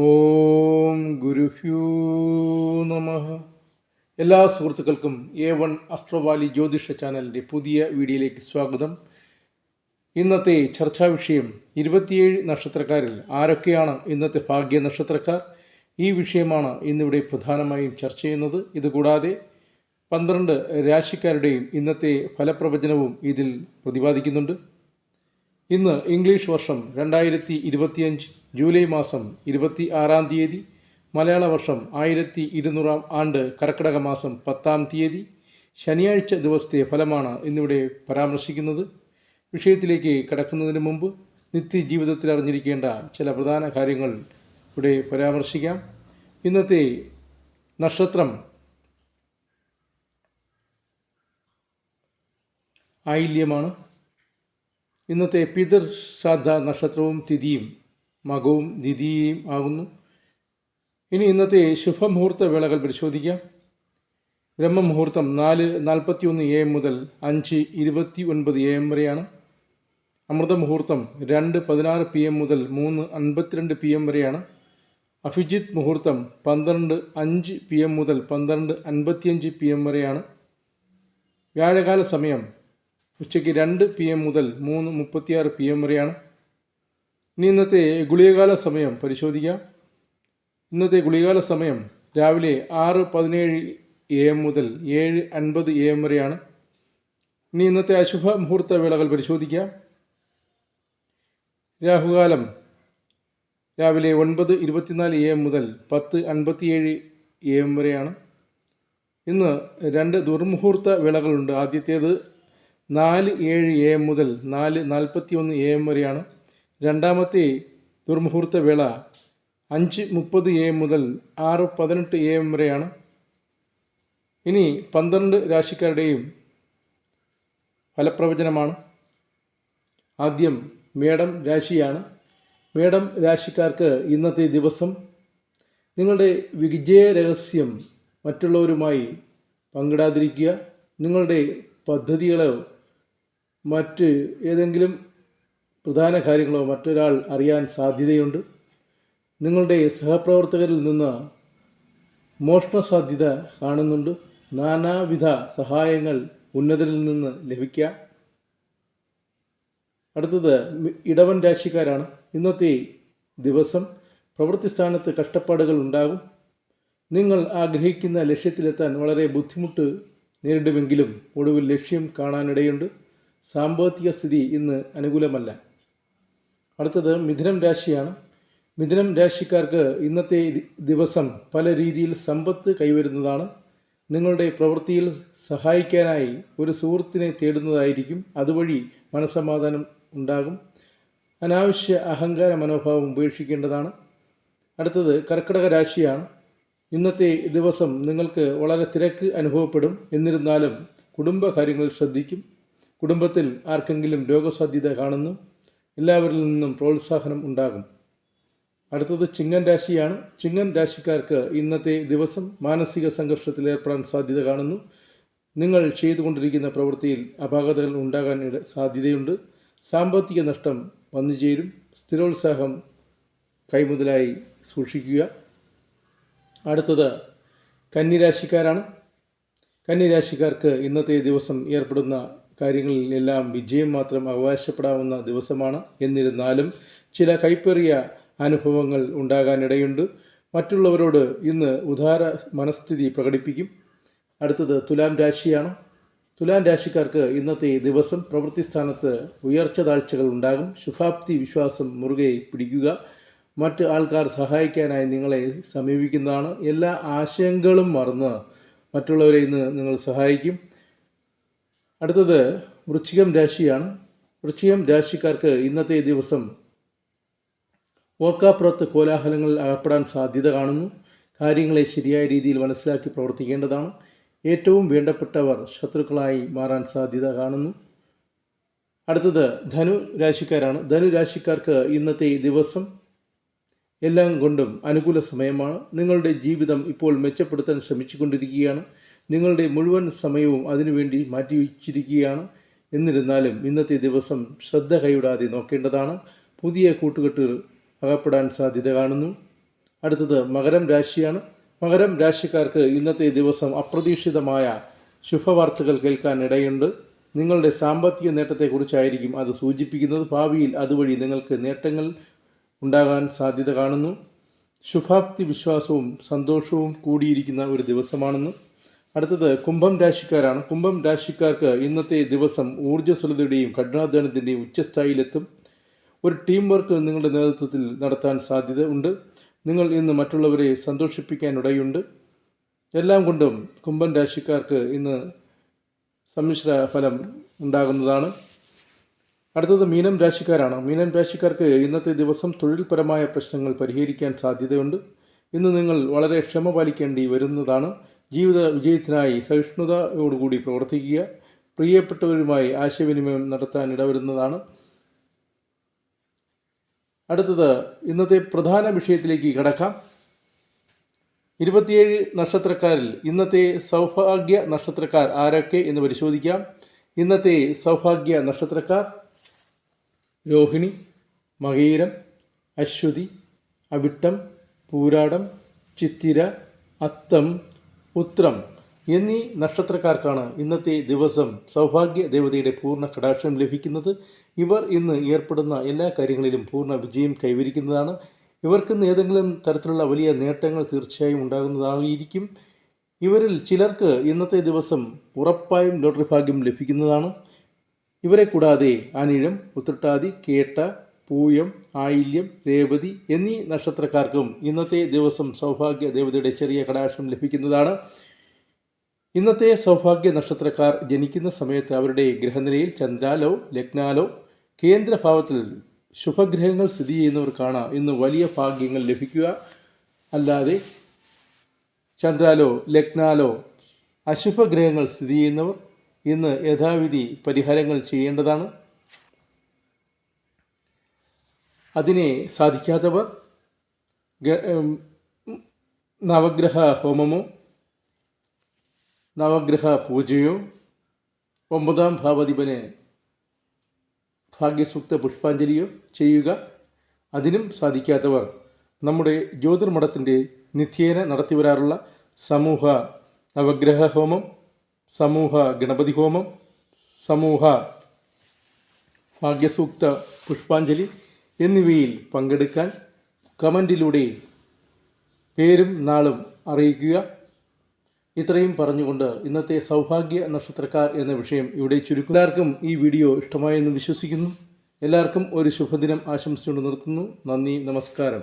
ഓം ഗുരുഭ്യോ നമഃ. എല്ലാ സുഹൃത്തുക്കൾക്കും A1 അസ്ട്രോവാലി ജ്യോതിഷ ചാനലിൻ്റെ പുതിയ വീഡിയോയിലേക്ക് സ്വാഗതം. ഇന്നത്തെ ചർച്ചാ വിഷയം 27 നക്ഷത്രക്കാരിൽ ആരൊക്കെയാണ് ഇന്നത്തെ ഭാഗ്യ നക്ഷത്രക്കാർ. ഈ വിഷയമാണ് ഇന്നിവിടെ പ്രധാനമായും ചർച്ച ചെയ്യുന്നത്. ഇതുകൂടാതെ 12 രാശിക്കാരുടെയും ഇന്നത്തെ ഫലപ്രവചനവും ഇതിൽ പ്രതിപാദിക്കുന്നുണ്ട്. ഇന്ന് ഇംഗ്ലീഷ് വർഷം 2025 ജൂലൈ മാസം 26-ാം തീയതി, മലയാള വർഷം 1200-ാം ആണ്ട് കർക്കിടക മാസം 10-ാം തീയതി, ശനിയാഴ്ച ദിവസത്തെ ഫലമാണ് ഇന്നിവിടെ പരാമർശിക്കുന്നത്. വിഷയത്തിലേക്ക് കടക്കുന്നതിന് മുമ്പ് നിത്യജീവിതത്തിൽ അറിഞ്ഞിരിക്കേണ്ട ചില പ്രധാന കാര്യങ്ങൾ ഇവിടെ പരാമർശിക്കാം. ഇന്നത്തെ നക്ഷത്രം ആയില്യമാണ്. ഇന്നത്തെ പിതൃ ശ്രാദ്ധ നക്ഷത്രവും തിഥിയും മകവും ദ്വിതീയയും ആകുന്നു. ഇനി ഇന്നത്തെ ശുഭമുഹൂർത്ത വേളകൾ പരിശോധിക്കാം. ബ്രഹ്മമുഹൂർത്തം 4:41 AM മുതൽ 5:29 AM വരെയാണ്. അമൃതമുഹൂർത്തം 2:16 PM മുതൽ 3:52 PM വരെയാണ്. അഭിജിത്ത് മുഹൂർത്തം 12:05 PM മുതൽ 12:55 PM വരെയാണ്. വ്യാഴകാല സമയം ഉച്ചയ്ക്ക് 2 PM മുതൽ 3:36 PM വരെയാണ്. ഇനി ഇന്നത്തെ ഗുളികകാല സമയം പരിശോധിക്കാം. ഇന്നത്തെ ഗുളികകാല സമയം രാവിലെ 6:17 AM മുതൽ 7:50 AM വരെയാണ്. ഇനി ഇന്നത്തെ അശുഭ മുഹൂർത്ത വേളകൾ പരിശോധിക്കാം. രാഹുകാലം രാവിലെ 9:24 AM മുതൽ 10:57 AM വരെയാണ്. ഇന്ന് 2 ദുർമുഹൂർത്ത വേളകളുണ്ട്. ആദ്യത്തേത് 4:07 AM മുതൽ 4:41 AM വരെയാണ്. രണ്ടാമത്തെ ദുർമുഹൂർത്ത വേള 5:30 AM മുതൽ 6:18 AM വരെയാണ്. ഇനി 12 രാശിക്കാരുടെയും ഫലപ്രവചനമാണ്. ആദ്യം മേടം രാശിയാണ്. മേടം രാശിക്കാർക്ക് ഇന്നത്തെ ദിവസം നിങ്ങളുടെ വിജയ രഹസ്യം മറ്റുള്ളവരുമായി പങ്കിടാതിരിക്കുക. നിങ്ങളുടെ പദ്ധതികളോ മറ്റ് ഏതെങ്കിലും പ്രധാന കാര്യങ്ങളോ മറ്റൊരാൾ അറിയാൻ സാധ്യതയുണ്ട്. നിങ്ങളുടെ സഹപ്രവർത്തകരിൽ നിന്ന് മോഷണ സാധ്യത കാണുന്നുണ്ട്. നാനാവിധ സഹായങ്ങൾ ഉന്നതരിൽ നിന്ന് ലഭിക്കാം. അടുത്തത് ഇടവൻ രാശിക്കാരാണ്. ഇന്നത്തെ ദിവസം പ്രവൃത്തി സ്ഥാനത്ത് കഷ്ടപ്പാടുകൾ ഉണ്ടാകും. നിങ്ങൾ ആഗ്രഹിക്കുന്ന ലക്ഷ്യത്തിലെത്താൻ വളരെ ബുദ്ധിമുട്ട് നേരിടുമെങ്കിലും ഒടുവിൽ ലക്ഷ്യം കാണാനിടയുണ്ട്. സാമ്പത്തിക സ്ഥിതി ഇന്ന് അനുകൂലമല്ല. അടുത്തത് മിഥുനം രാശിയാണ്. മിഥുനം രാശിക്കാർക്ക് ഇന്നത്തെ ദിവസം പല രീതിയിൽ സമ്പത്ത് കൈവരുന്നതാണ്. നിങ്ങളുടെ പ്രവൃത്തിയിൽ സഹായിക്കാനായി ഒരു സുഹൃത്തിനെ തേടുന്നതായിരിക്കും. അതുവഴി മനസ്സമാധാനം ഉണ്ടാകും. അനാവശ്യ അഹങ്കാര മനോഭാവം ഉപേക്ഷിക്കേണ്ടതാണ്. അടുത്തത് കർക്കിടക രാശിയാണ്. ഇന്നത്തെ ദിവസം നിങ്ങൾക്ക് വളരെ തിരക്ക് അനുഭവപ്പെടും. എന്നിരുന്നാലും കുടുംബകാര്യങ്ങൾ ശ്രദ്ധിക്കും. കുടുംബത്തിൽ ആർക്കെങ്കിലും രോഗസാധ്യത കാണുന്നു. എല്ലാവരിൽ നിന്നും പ്രോത്സാഹനം ഉണ്ടാകും. അടുത്തത് ചിങ്ങൻ രാശിയാണ്. ചിങ്ങൻ രാശിക്കാർക്ക് ഇന്നത്തെ ദിവസം മാനസിക സംഘർഷത്തിൽ ഏർപ്പെടാൻ സാധ്യത കാണുന്നു. നിങ്ങൾ ചെയ്തുകൊണ്ടിരിക്കുന്ന പ്രവൃത്തിയിൽ അപാകതകൾ ഉണ്ടാകാൻ സാധ്യതയുണ്ട്. സാമ്പത്തിക നഷ്ടം വന്നു ചേരും. സ്ഥിരോത്സാഹം കൈമുതലായി സൂക്ഷിക്കുക. അടുത്തത് കന്നിരാശിക്കാരാണ്. കന്നിരാശിക്കാർക്ക് ഇന്നത്തെ ദിവസം ഏർപ്പെടുന്ന കാര്യങ്ങളിലെല്ലാം വിജയം മാത്രം അവകാശപ്പെടാവുന്ന ദിവസമാണ്. എന്നിരുന്നാലും ചില കൈപ്പേറിയ അനുഭവങ്ങൾ ഉണ്ടാകാനിടയുണ്ട്. മറ്റുള്ളവരോട് ഇന്ന് ഉദാര മനസ്ഥിതി പ്രകടിപ്പിക്കും. അടുത്തത് തുലാം രാശിയാണ്. തുലാം രാശിക്കാർക്ക് ഇന്നത്തെ ദിവസം പ്രവൃത്തി സ്ഥാനത്ത് ഉയർച്ച താഴ്ചകൾ ഉണ്ടാകും. ശുഭാപ്തി വിശ്വാസം മുറുകെ പിടിക്കുക. മറ്റ് ആൾക്കാർ സഹായിക്കാനായി നിങ്ങളെ സമീപിക്കുന്നതാണ്. എല്ലാ ആശയങ്ങളും മറന്ന് മറ്റുള്ളവരെ ഇന്ന് നിങ്ങൾ സഹായിക്കും. അടുത്തത് വൃശ്ചികം രാശിയാണ്. വൃശ്ചികം രാശിക്കാർക്ക് ഇന്നത്തെ ദിവസം ഓർക്കാപ്പുറത്ത് കോലാഹലങ്ങളിൽ അകപ്പെടാൻ സാധ്യത കാണുന്നു. കാര്യങ്ങളെ ശരിയായ രീതിയിൽ മനസ്സിലാക്കി പ്രവർത്തിക്കേണ്ടതാണ്. ഏറ്റവും വേണ്ടപ്പെട്ടവർ ശത്രുക്കളായി മാറാൻ സാധ്യത കാണുന്നു. അടുത്തത് ധനു രാശിക്കാരാണ്. ധനു രാശിക്കാർക്ക് ഇന്നത്തെ ദിവസം എല്ലാം കൊണ്ടും അനുകൂല സമയമാണ്. നിങ്ങളുടെ ജീവിതം ഇപ്പോൾ മെച്ചപ്പെടുത്താൻ ശ്രമിച്ചുകൊണ്ടിരിക്കുകയാണ്. നിങ്ങളുടെ മുഴുവൻ സമയവും അതിനുവേണ്ടി മാറ്റിവെച്ചിരിക്കുകയാണ്. എന്നിരുന്നാലും ഇന്നത്തെ ദിവസം ശ്രദ്ധ കൈവിടാതെ നോക്കേണ്ടതാണ്. പുതിയ കൂട്ടുകെട്ടുകൾ അകപ്പെടാൻ സാധ്യത കാണുന്നു. അടുത്തത് മകരം രാശിയാണ്. മകരം രാശിക്കാർക്ക് ഇന്നത്തെ ദിവസം അപ്രതീക്ഷിതമായ ശുഭവാർത്തകൾ കേൾക്കാൻ ഇടയുണ്ട്. നിങ്ങളുടെ സാമ്പത്തിക നേട്ടത്തെക്കുറിച്ചായിരിക്കും അത് സൂചിപ്പിക്കുന്നത്. ഭാവിയിൽ അതുവഴി നിങ്ങൾക്ക് നേട്ടങ്ങൾ ഉണ്ടാകാൻ സാധ്യത കാണുന്നു. ശുഭാപ്തി വിശ്വാസവും സന്തോഷവും കൂടിയിരിക്കുന്ന ഒരു ദിവസമാണെന്ന്. അടുത്തത് കുംഭം രാശിക്കാരാണ്. കുംഭം രാശിക്കാർക്ക് ഇന്നത്തെ ദിവസം ഊർജ്ജസ്വലതയുടെയും കഠിനാധ്വാനത്തിൻ്റെയും ഉച്ചസ്ഥായിയിലെത്തും. ഒരു ടീം വർക്ക് നിങ്ങളുടെ നേതൃത്വത്തിൽ നടത്താൻ സാധ്യത ഉണ്ട്. നിങ്ങൾ ഇന്ന് മറ്റുള്ളവരെ സന്തോഷിപ്പിക്കാനിടയുണ്ട്. എല്ലാം കൊണ്ടും കുംഭം രാശിക്കാർക്ക് ഇന്ന് സമ്മിശ്ര ഫലം ഉണ്ടാകുന്നതാണ്. അടുത്തത് മീനം രാശിക്കാരാണ്. മീനം രാശിക്കാർക്ക് ഇന്നത്തെ ദിവസം തൊഴിൽപരമായ പ്രശ്നങ്ങൾ പരിഹരിക്കാൻ സാധ്യതയുണ്ട്. ഇന്ന് നിങ്ങൾ വളരെ ക്ഷമ പാലിക്കേണ്ടി വരുന്നതാണ്. ജീവിത വിജയത്തിനായി സഹിഷ്ണുതയോടുകൂടി പ്രവർത്തിക്കുക. പ്രിയപ്പെട്ടവരുമായി ആശയവിനിമയം നടത്താൻ ഇടവരുന്നതാണ്. അടുത്തത് ഇന്നത്തെ പ്രധാന വിഷയത്തിലേക്ക് കടക്കാം. 27 നക്ഷത്രക്കാരിൽ ഇന്നത്തെ സൗഭാഗ്യ നക്ഷത്രക്കാർ ആരൊക്കെ എന്ന് പരിശോധിക്കാം. ഇന്നത്തെ സൗഭാഗ്യ നക്ഷത്രക്കാർ രോഹിണി, മകീരം, അശ്വതി, അവിട്ടം, പൂരാടം, ചിത്തിര, അത്തം, ഉത്രം എന്നീ നക്ഷത്രക്കാർക്കാണ് ഇന്നത്തെ ദിവസം സൗഭാഗ്യ ദേവതയുടെ പൂർണ്ണ കടാക്ഷം ലഭിക്കുന്നത്. ഇവർ ഇന്ന് ഏർപ്പെടുന്ന എല്ലാ കാര്യങ്ങളിലും പൂർണ്ണ വിജയം കൈവരിക്കുന്നതാണ്. ഇവർക്കിന്ന് ഏതെങ്കിലും തരത്തിലുള്ള വലിയ നേട്ടങ്ങൾ തീർച്ചയായും ഉണ്ടാകുന്നതായിരിക്കും. ഇവരിൽ ചിലർക്ക് ഇന്നത്തെ ദിവസം ഉറപ്പായും ലോട്ടറി ഭാഗ്യം ലഭിക്കുന്നതാണ്. ഇവരെ കൂടാതെ അനിഴം, ഉത്രട്ടാതി, കേട്ട, പൂയം, ആയില്യം, രേവതി എന്നീ നക്ഷത്രക്കാർക്കും ഇന്നത്തെ ദിവസം സൗഭാഗ്യ ദേവതയുടെ ചെറിയ കടാക്ഷം ലഭിക്കുന്നതാണ്. ഇന്നത്തെ സൗഭാഗ്യ നക്ഷത്രക്കാർ ജനിക്കുന്ന സമയത്ത് അവരുടെ ഗ്രഹനിലയിൽ ചന്ദ്രാലോ ലഗ്നാലോ കേന്ദ്രഭാവത്തിൽ ശുഭഗ്രഹങ്ങൾ സ്ഥിതി ചെയ്യുന്നവർക്കാണ് ഇന്ന് വലിയ ഭാഗ്യങ്ങൾ ലഭിക്കുക. അല്ലാതെ ചന്ദ്രാലോ ലഗ്നാലോ അശുഭഗ്രഹങ്ങൾ സ്ഥിതി ചെയ്യുന്നവർ ഇന്ന് യഥാവിധി പരിഹാരങ്ങൾ ചെയ്യേണ്ടതാണ്. അതിനെ സാധിക്കാത്തവർ നവഗ്രഹ ഹോമമോ നവഗ്രഹ പൂജയോ 9ാം ഭാവാധിപന് ഭാഗ്യസൂക്ത പുഷ്പാഞ്ജലിയോ ചെയ്യുക. അതിനും സാധിക്കാത്തവർ നമ്മുടെ ജ്യോതിർമഠത്തിൻ്റെ നിത്യേന നടത്തിവരാറുള്ള സമൂഹ നവഗ്രഹ ഹോമം, സമൂഹ ഗണപതി ഹോമം, സമൂഹ ഭാഗ്യസൂക്ത പുഷ്പാഞ്ജലി എന്നിവയിൽ പങ്കെടുക്കാൻ കമൻറ്റിലൂടെ പേരും നാളും അറിയിക്കുക. ഇത്രയും പറഞ്ഞുകൊണ്ട് ഇന്നത്തെ സൗഭാഗ്യ നക്ഷത്രക്കാർ എന്ന വിഷയം ഇവിടെ ചുരുക്കും. എല്ലാവർക്കും ഈ വീഡിയോ ഇഷ്ടമായെന്ന് വിശ്വസിക്കുന്നു. എല്ലാവർക്കും ഒരു ശുഭദിനം ആശംസിച്ചുകൊണ്ട് നിർത്തുന്നു. നന്ദി, നമസ്കാരം.